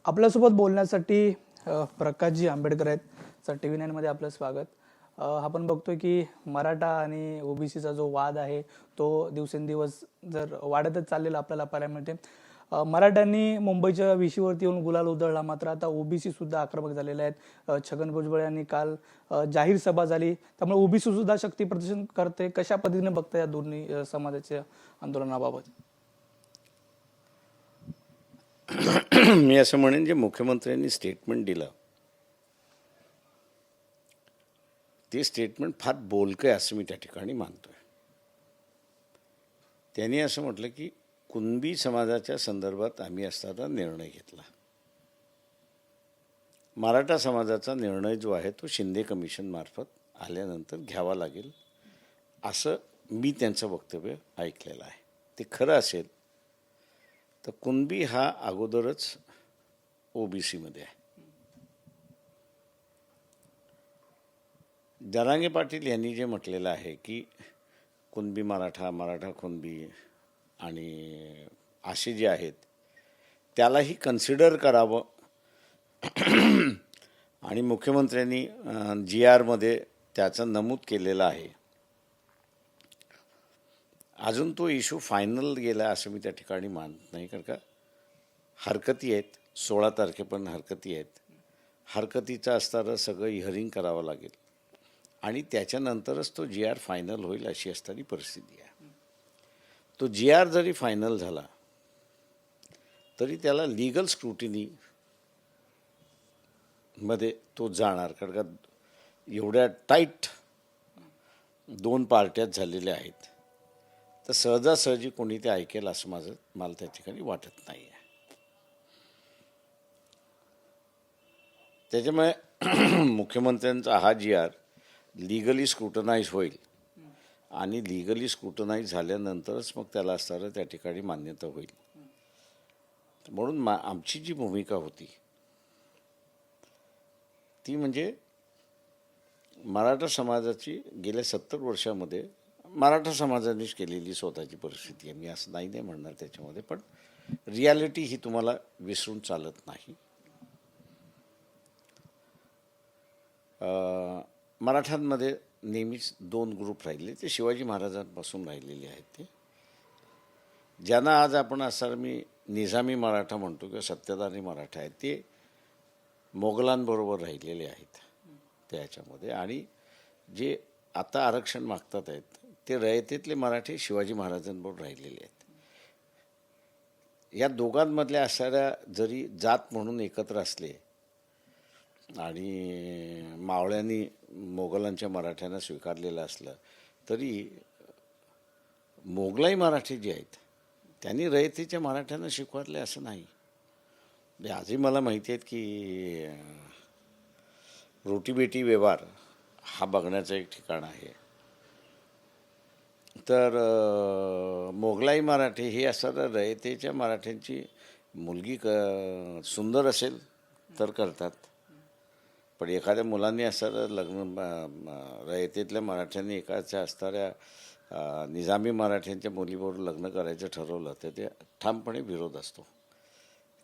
आपल्यासोबत बोलण्यासाठी प्रकाशजी आंबेडकर आहेत. सर, TV9 मध्ये आपलं स्वागत. आपण बघतोय की मराठा आणि ओबीसीचा जो वाद आहे तो दिवसेंदिवस जर वाढतच चाललेला आपल्याला पाहायला मिळते. मराठ्यांनी मुंबईच्या विशीवरती येऊन गुलाल उधळला, मात्र आता ओबीसी सुद्धा आक्रमक झालेले आहेत. छगन भुजबळ यांनी काल जाहीर सभा झाली, त्यामुळे ओबीसी सुद्धा शक्ती प्रदर्शन करते. कशा पद्धतीने बघता या दोन्ही समाजाच्या आंदोलनाबाबत? मी असं म्हणेन जे मुख्यमंत्र्यांनी स्टेटमेंट दिलं ते स्टेटमेंट फार बोलकं आहे असं मी त्या ठिकाणी मानतोय. त्यांनी असं म्हटलं की कुणबी समाजाच्या संदर्भात आम्ही असताना निर्णय घेतला. मराठा समाजाचा निर्णय जो आहे तो शिंदे कमिशन मार्फत आल्यानंतर घ्यावा लागेल असं मी त्यांचं वक्तव्य ऐकलेलं आहे. ते खरं असेल तर कुणबी हा अगोदरच ओबीसीमध्ये आहे. जरांगे पाटील यांनी जे म्हटलेलं आहे की कुणबी मराठा, मराठा कुणबी आणि असे जे आहेत त्यालाही कन्सिडर करावं आणि मुख्यमंत्र्यांनी GRमध्ये त्याचं नमूद केलेलं आहे. अजून तो इश्यू फायनल गेला असं मी त्या ठिकाणी मानत नाही, कारण का हरकती आहेत. 16 तारखेपर्यंत हरकती आहेत. हरकतीचं असताना सगळं हिअरिंग करावं लागेल आणि त्याच्यानंतरच तो GR फायनल होईल अशी असणारी परिस्थिती आहे. तो GR जरी फायनल झाला तरी त्याला लीगल स्क्रुटिनी मध्ये तो जाणार, कारण का एवढ्या टाईट दोन पार्ट्यात झालेल्या आहेत तर सहजासहजी कोणी ते ऐकेल असं मला त्या ठिकाणी वाटत नाही आहे. त्याच्यामुळे मुख्यमंत्र्यांचा हा GR लीगली स्क्रुटनाइज होईल आणि लीगली स्क्रुटनाइज झाल्यानंतरच मग त्याला असणारं त्या ठिकाणी मान्यता होईल. म्हणून आमची जी भूमिका होती ती म्हणजे मराठा समाजाची गेल्या 70 वर्षामध्ये मराठा समाजानेच केलेली स्वतःची परिस्थिती आहे. मी असं नाही म्हणणार त्याच्यामध्ये, पण रियालिटी ही तुम्हाला विसरून चालत नाही. मराठ्यांमध्ये नेहमीच 2 ग्रुप राहिले, ते शिवाजी महाराजांपासून राहिलेले आहेत. ते ज्यांना आज आपण असं मी निजामी मराठा म्हणतो किंवा सत्ताधारी मराठा आहेत, ते मोगलांबरोबर राहिलेले आहेत त्याच्यामध्ये. आणि जे आता आरक्षण मागतात आहेत ते रयतेतले मराठी शिवाजी महाराजांबरोबर राहिलेले आहेत. या दोघांमधल्या असणाऱ्या जरी जात म्हणून एकत्र असले आणि मावळ्यांनी मोगलांच्या मराठ्यांना स्वीकारलेलं असलं तरी मोगलाई मराठी जे आहेत त्यांनी रयतेच्या मराठ्यांना स्वीकारले असं नाही. आजही मला माहिती आहेत की रोटीबेटी व्यवहार हा बघण्याचं एक ठिकाण आहे. तर मोगलाई मराठी हे असं रयतेच्या मराठ्यांची मुलगी सुंदर असेल तर करतात, पण एखाद्या मुलांनी असं लग्न रयतेतल्या मराठ्यांनी एकाच्या असणाऱ्या निजामी मराठ्यांच्या मुलीबरोबर लग्न करायचं ठरवलं तर ते ठामपणे विरोध असतो.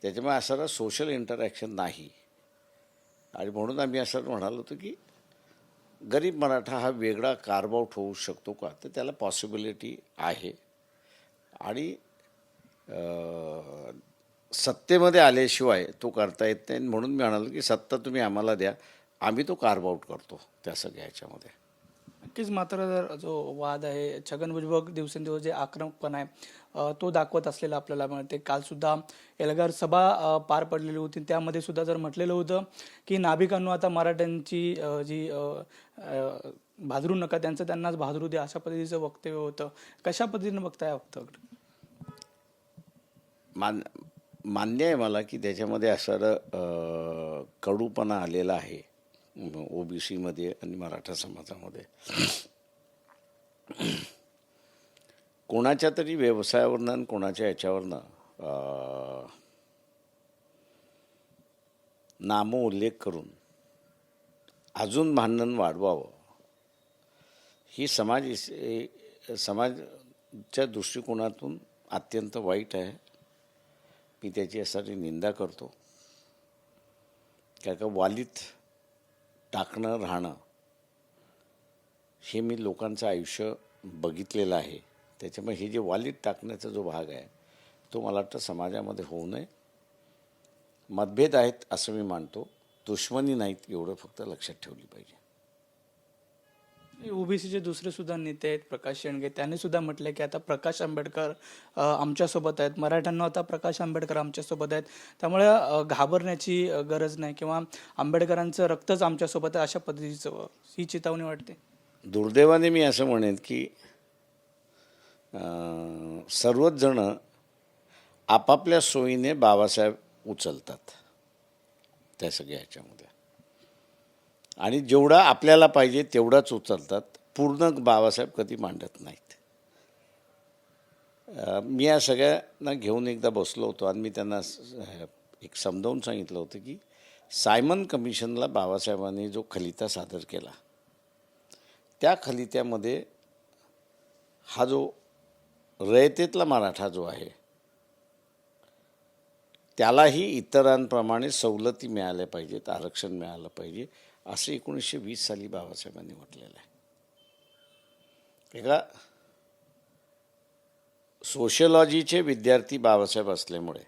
त्याच्यामुळे असं सोशल इंटरॅक्शन नाही. आणि म्हणून आम्ही असं म्हणालो होतो की गरीब मराठा हा वेगळा कार्व आउट होऊ शकतो का, तर त्याला पॉसिबिलिटी आहे. आणि सत्तेमध्ये आल्याशिवाय तो करता येत नाही. म्हणून मी म्हणालो की सत्ता तुम्ही आम्हाला द्या, आम्ही तो कार्व आउट करतो त्या सगळ्या ह्याच्यामध्ये. नक्कीच. मात्र जो वाद आहे, छगन भुजबळ दिवसेंदिवस जे आक्रमकपणा आहे तो दाखवत असलेला आपल्याला मिळते. काल सुद्धा एल्गार सभा पार पडलेली होती, त्यामध्ये सुद्धा जर म्हटलेलं होतं की नाभिकांनो आता मराठ्यांची जी भाजरू नका, त्यांचं त्यांनाच भाजरू द्या, अशा पद्धतीचं वक्तव्य होतं. कशा पद्धतीने बघताय वक्तव्य? मान्य आहे मला की त्याच्यामध्ये असं कडूपणा आलेला आहे ओबीसीमध्ये आणि मराठा समाजामध्ये. कोणाच्या तरी व्यवसायावरनं आणि कोणाच्या याच्यावरनं नामोल्लेख करून अजून भांडण वाढवावं ही समाजाच्या दृष्टिकोनातून अत्यंत वाईट आहे. मी त्याची यासाठी निंदा करतो. काय का वालीत टाकणं राहणं हे मी लोकांचं आयुष्य बघितलेलं आहे. त्याच्यामुळे हे जे वालीत टाकण्याचा जो भाग आहे तो मला वाटतं समाजामध्ये होऊ नये. मतभेद आहेत असं मी मानतो, दुश्मनी नाहीत एवढं फक्त लक्षात ठेवली पाहिजे. ओबीसीचे दुसरे सुद्धा नेते आहेत, प्रकाश शेंडगे, त्यांनी सुद्धा म्हटलं की आता प्रकाश आंबेडकर आमच्यासोबत आहेत, मराठ्यांना आता प्रकाश आंबेडकर आमच्यासोबत आहेत, त्यामुळे घाबरण्याची गरज नाही किंवा आंबेडकरांचं रक्तच आमच्यासोबत आहे अशा पद्धतीचं ही चेतावणी वाटते. दुर्दैवाने मी असं म्हणेन की सर्वच जण आपापल्या सोयीने बाबासाहेब उचलतात त्या सगळ्या ह्याच्यामध्ये, आणि जेवढा आपल्याला पाहिजे तेवढाच उचलतात, पूर्ण बाबासाहेब कधी मांडत नाहीत. मी या सगळ्यांना घेऊन एकदा बसलो होतो आणि मी त्यांना एक समजावून सांगितलं होतं की सायमन कमिशनला बाबासाहेबांनी जो खलिता सादर केला त्या खलित्यामध्ये हा जो रयतेतला मराठा जो आहे त्यालाही इतरांप्रमाणे सवलती मिळाल्या पाहिजेत, आरक्षण मिळालं पाहिजे असं 1920 साली बाबासाहेबांनी म्हटलेलं आहे. एका सोशिओलॉजीचे विद्यार्थी बाबासाहेब असल्यामुळे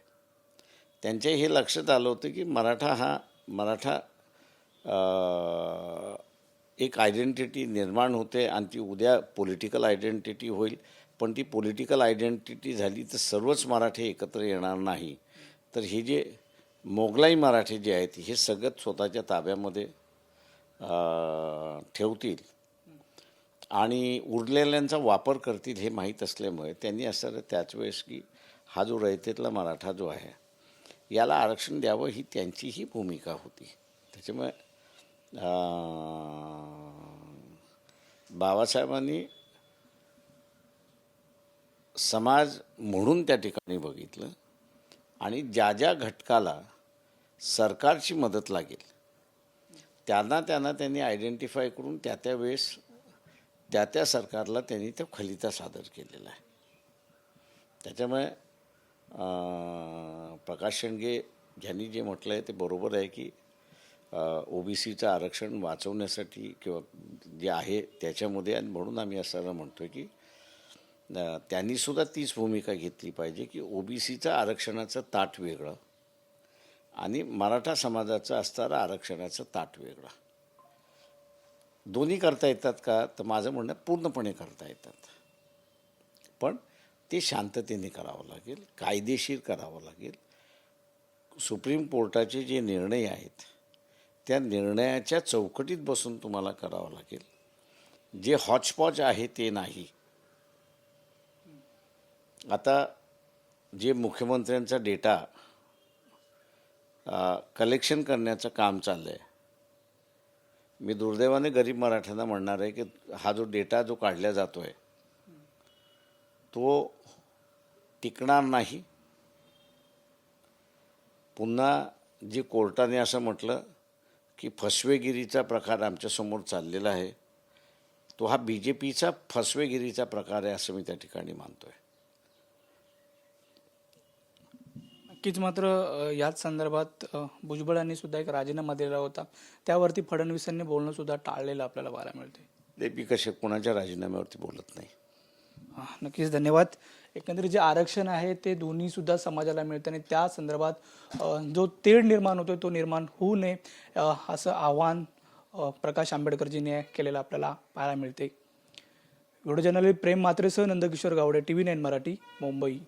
त्यांच्या हे लक्षात आलं होतं की मराठा एक आयडेंटिटी निर्माण होते आणि ती उद्या पॉलिटिकल आयडेंटिटी होईल, पण ती पॉलिटिकल आयडेंटिटी झाली तर सर्वच मराठे एकत्र येणार नाही, तर हे जे मोगलाई मराठे जे आहेत हे सगळं स्वतःच्या ताब्यामध्ये ठेवतील आणि उरलेल्यांचा वापर करतील हे माहीत असल्यामुळे त्यांनी असं त्याच वेळेस की हा जो रयतेतला मराठा जो आहे याला आरक्षण द्यावं ही त्यांचीही भूमिका होती. त्याच्यामुळे बाबासाहेबांनी समाज म्हणून त्या ठिकाणी बघितलं आणि ज्या ज्या घटकाला सरकारची मदत लागेल त्यांना त्यांनी आयडेंटिफाय करून त्या वेळेस त्या सरकारला त्यांनी तो खलिता सादर केलेला आहे. त्याच्यामुळे प्रकाश शेंडगे यांनी जे म्हटलं आहे ते बरोबर आहे की ओबीसीचं आरक्षण वाचवण्यासाठी किंवा जे आहे त्याच्यामध्ये, आणि म्हणून आम्ही असं म्हणतो की त्यांनीसुद्धा तीच भूमिका घेतली पाहिजे की ओबीसीचं आरक्षणाचं ताट वेगळं आणि मराठा समाजाचं असणारं आरक्षणाचं ताट वेगळं. दोन्ही करता येतात का, तर माझं म्हणणं पूर्णपणे करता येतात, पण ते शांततेने करावं लागेल, कायदेशीर करावं लागेल. सुप्रीम कोर्टाचे जे निर्णय आहेत त्या निर्णयाच्या चौकटीत बसून तुम्हाला करावं लागेल. जे हॉचपॉच आहे ते नाही. आता जे मुख्यमंत्र्यांचा डेटा कलेक्शन करण्याचं काम चाललं आहे, मी दुर्दैवाने गरीब मराठ्यांना म्हणणार आहे की हा जो डेटा जो काढला जातो आहे तो टिकणार नाही. पुन्हा जे कोर्टाने असं म्हटलं की फसवेगिरीचा प्रकार आमच्यासमोर चाललेला आहे, तो हा BJPचा फसवेगिरीचा प्रकार आहे असं मी त्या ठिकाणी मानतो आहे. नक्कीच. मात्र याच संदर्भात भुजबळ यांनी सुद्धा एक राजीनामा दिला होता, त्यावरती फडणवीसांनी बोलणं सुद्धा टाळलेलं आपल्याला पाहायला मिळते. ते मी कसे कोणाच्या राजीनाम्यावरती बोलत नाही. नक्कीच, धन्यवाद. एकंदरीत जे आरक्षण आहे ते दोन्ही सुद्धा समाजाला मिळतं आणि त्या संदर्भात जो तेढ निर्माण होतो तो निर्माण होऊ नये असं आवाहन प्रकाश आंबेडकरजींनी केलेलं आपल्याला पाहायला मिळते. व्हिडिओ जर्नलिस्ट प्रेम म्हात्रेसह नंदकिशोर गावडे, TV9 मराठी, मुंबई.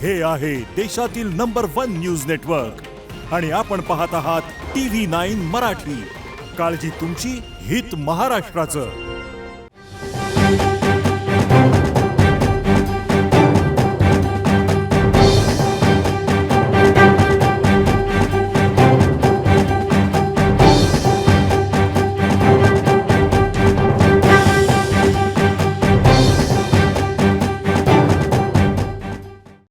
हे आहे देशातील नंबर 1 न्यूज नेटवर्क आणि आपण पाहत आहात TV9 मराठी. काळजी तुमची, हित महाराष्ट्राचं.